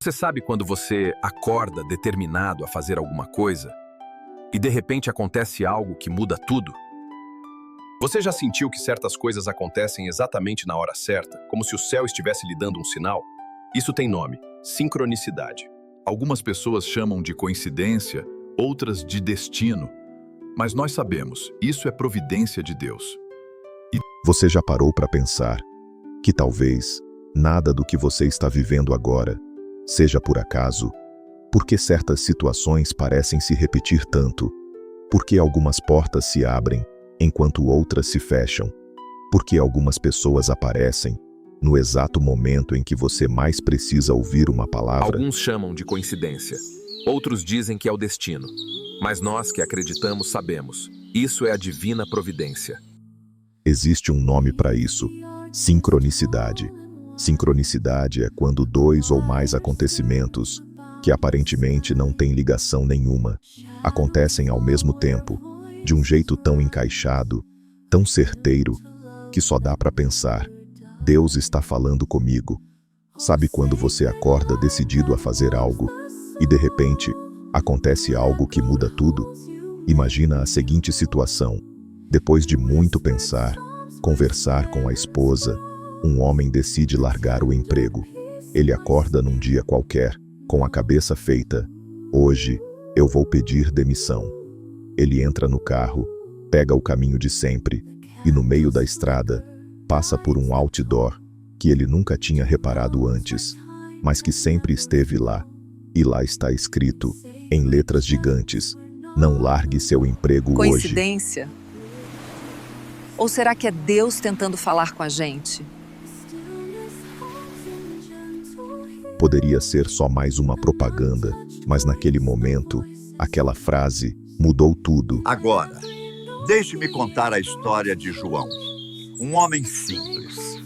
Você sabe quando você acorda determinado a fazer alguma coisa e de repente acontece algo que muda tudo? Você já sentiu que certas coisas acontecem exatamente na hora certa, como se o céu estivesse lhe dando um sinal? Isso tem nome: sincronicidade. Algumas pessoas chamam de coincidência, outras de destino. Mas nós sabemos, isso é providência de Deus. Você já parou para pensar que talvez nada do que você está vivendo agora seja por acaso? Por que certas situações parecem se repetir tanto? Por que algumas portas se abrem enquanto outras se fecham? Por que algumas pessoas aparecem no exato momento em que você mais precisa ouvir uma palavra? Alguns chamam de coincidência, outros dizem que é o destino. Mas nós que acreditamos sabemos, isso é a divina providência. Existe um nome para isso: sincronicidade. Sincronicidade é quando dois ou mais acontecimentos, que aparentemente não têm ligação nenhuma, acontecem ao mesmo tempo, de um jeito tão encaixado, tão certeiro, que só dá para pensar: Deus está falando comigo. Sabe quando você acorda decidido a fazer algo, e de repente, acontece algo que muda tudo? Imagina a seguinte situação: depois de muito pensar, conversar com a esposa, um homem decide largar o emprego. Ele acorda num dia qualquer, com a cabeça feita: hoje eu vou pedir demissão. Ele entra no carro, pega o caminho de sempre, e no meio da estrada, passa por um outdoor que ele nunca tinha reparado antes, mas que sempre esteve lá. E lá está escrito, em letras gigantes: não largue seu emprego hoje. Coincidência? Ou será que é Deus tentando falar com a gente? Poderia ser só mais uma propaganda, mas naquele momento, aquela frase mudou tudo. Agora, deixe-me contar a história de João, um homem simples.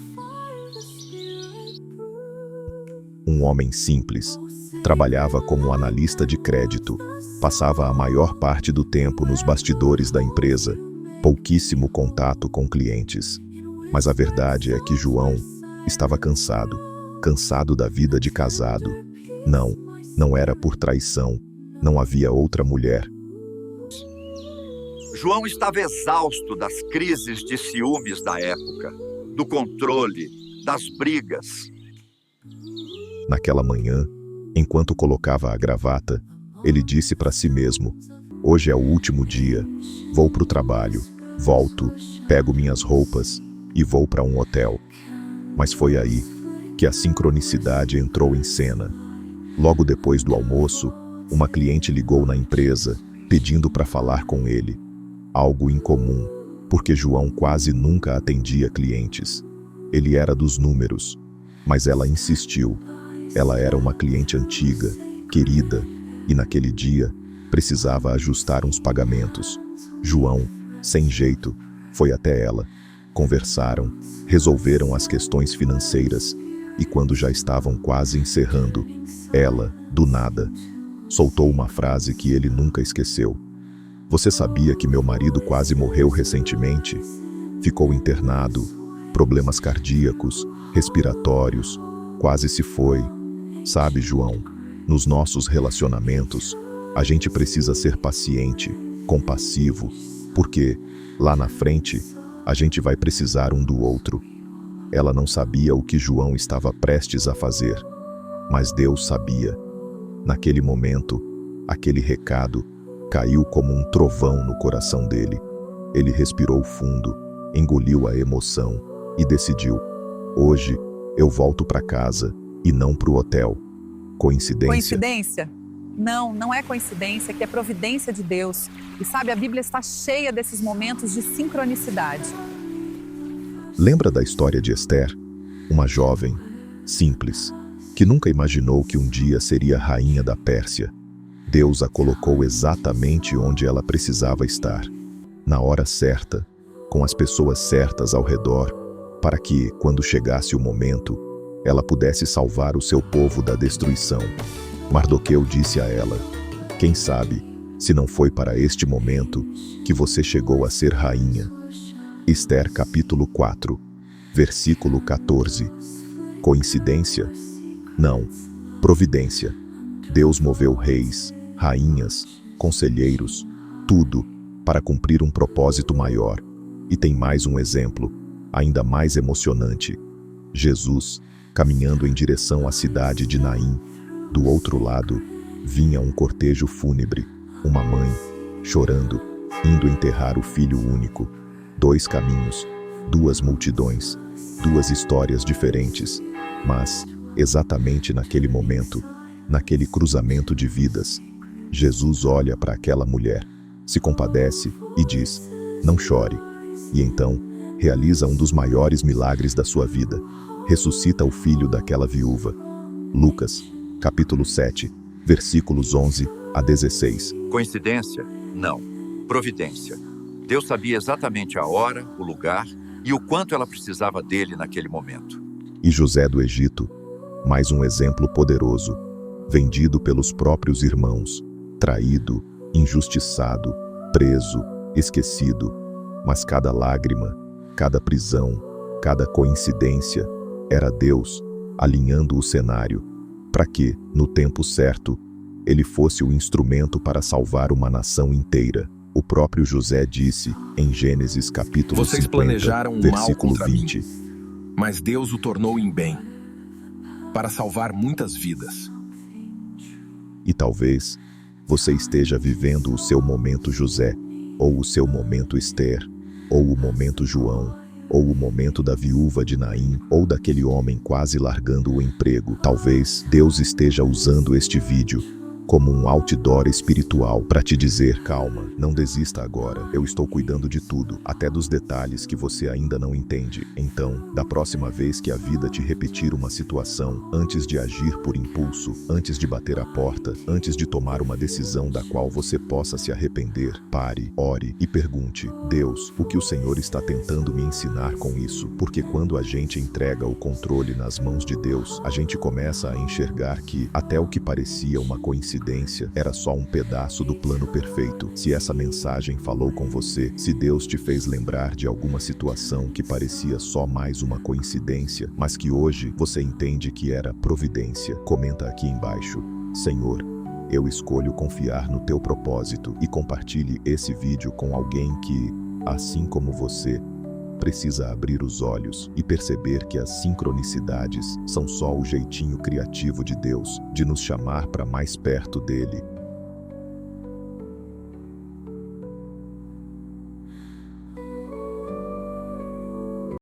Um homem simples. Trabalhava como analista de crédito. Passava a maior parte do tempo nos bastidores da empresa. Pouquíssimo contato com clientes. Mas a verdade é que João estava cansado. Cansado da vida de casado. Não era por traição. Não havia outra mulher. João estava exausto das crises de ciúmes da época, do controle, das brigas. Naquela manhã, enquanto colocava a gravata, ele disse para si mesmo: hoje é o último dia, vou para o trabalho, volto, pego minhas roupas e vou para um hotel. Mas foi aí que a sincronicidade entrou em cena. Logo depois do almoço, uma cliente ligou na empresa, pedindo para falar com ele. Algo incomum, porque João quase nunca atendia clientes. Ele era dos números, mas ela insistiu. Ela era uma cliente antiga, querida, e naquele dia precisava ajustar uns pagamentos. João, sem jeito, foi até ela. Conversaram, resolveram as questões financeiras, e quando já estavam quase encerrando, ela, do nada, soltou uma frase que ele nunca esqueceu. Você sabia que meu marido quase morreu recentemente? Ficou internado, problemas cardíacos, respiratórios, quase se foi. Sabe, João, nos nossos relacionamentos, a gente precisa ser paciente, compassivo, porque, lá na frente, a gente vai precisar um do outro. Ela não sabia o que João estava prestes a fazer, mas Deus sabia. Naquele momento, aquele recado caiu como um trovão no coração dele. Ele respirou fundo, engoliu a emoção e decidiu: hoje eu volto para casa e não para o hotel. Coincidência? Coincidência? Não é coincidência, que é providência de Deus. E sabe, a Bíblia está cheia desses momentos de sincronicidade. Lembra da história de Esther? Uma jovem, simples, que nunca imaginou que um dia seria rainha da Pérsia. Deus a colocou exatamente onde ela precisava estar, na hora certa, com as pessoas certas ao redor, para que, quando chegasse o momento, ela pudesse salvar o seu povo da destruição. Mardoqueu disse a ela: quem sabe, se não foi para este momento, que você chegou a ser rainha. Esther capítulo 4, versículo 14. Coincidência? Não. Providência. Deus moveu reis, rainhas, conselheiros, tudo para cumprir um propósito maior. E tem mais um exemplo, ainda mais emocionante. Jesus, caminhando em direção à cidade de Naim. Do outro lado, vinha um cortejo fúnebre, uma mãe, chorando, indo enterrar o filho único. Dois caminhos, duas multidões, duas histórias diferentes, mas, exatamente naquele momento, naquele cruzamento de vidas, Jesus olha para aquela mulher, se compadece e diz: "Não chore." E então, realiza um dos maiores milagres da sua vida. Ressuscita o filho daquela viúva. Lucas, capítulo 7, versículos 11 a 16. Coincidência? Não. Providência. Deus sabia exatamente a hora, o lugar e o quanto ela precisava dele naquele momento. E José do Egito, mais um exemplo poderoso, vendido pelos próprios irmãos, traído, injustiçado, preso, esquecido, mas cada lágrima, cada prisão, cada coincidência, era Deus alinhando o cenário, para que, no tempo certo, ele fosse o instrumento para salvar uma nação inteira. O próprio José disse, em Gênesis capítulo Vocês 50, planejaram um mal versículo contra 20. mim, mas Deus o tornou em bem, para salvar muitas vidas. E talvez você esteja vivendo o seu momento José, ou o seu momento Esther, ou o momento João, ou o momento da viúva de Naim, ou daquele homem quase largando o emprego. Talvez Deus esteja usando este vídeo como um outdoor espiritual para te dizer: calma, não desista agora, eu estou cuidando de tudo, até dos detalhes que você ainda não entende. Então, da próxima vez que a vida te repetir uma situação, antes de agir por impulso, antes de bater a porta, antes de tomar uma decisão da qual você possa se arrepender, pare, ore e pergunte: Deus, o que o Senhor está tentando me ensinar com isso? Porque quando a gente entrega o controle nas mãos de Deus, a gente começa a enxergar que até o que parecia uma coincidência era só um pedaço do plano perfeito. Se essa mensagem falou com você, se Deus te fez lembrar de alguma situação que parecia só mais uma coincidência, mas que hoje você entende que era providência, comenta aqui embaixo: Senhor, eu escolho confiar no teu propósito, e compartilhe esse vídeo com alguém que, assim como você, precisa abrir os olhos e perceber que as sincronicidades são só o jeitinho criativo de Deus de nos chamar para mais perto dele.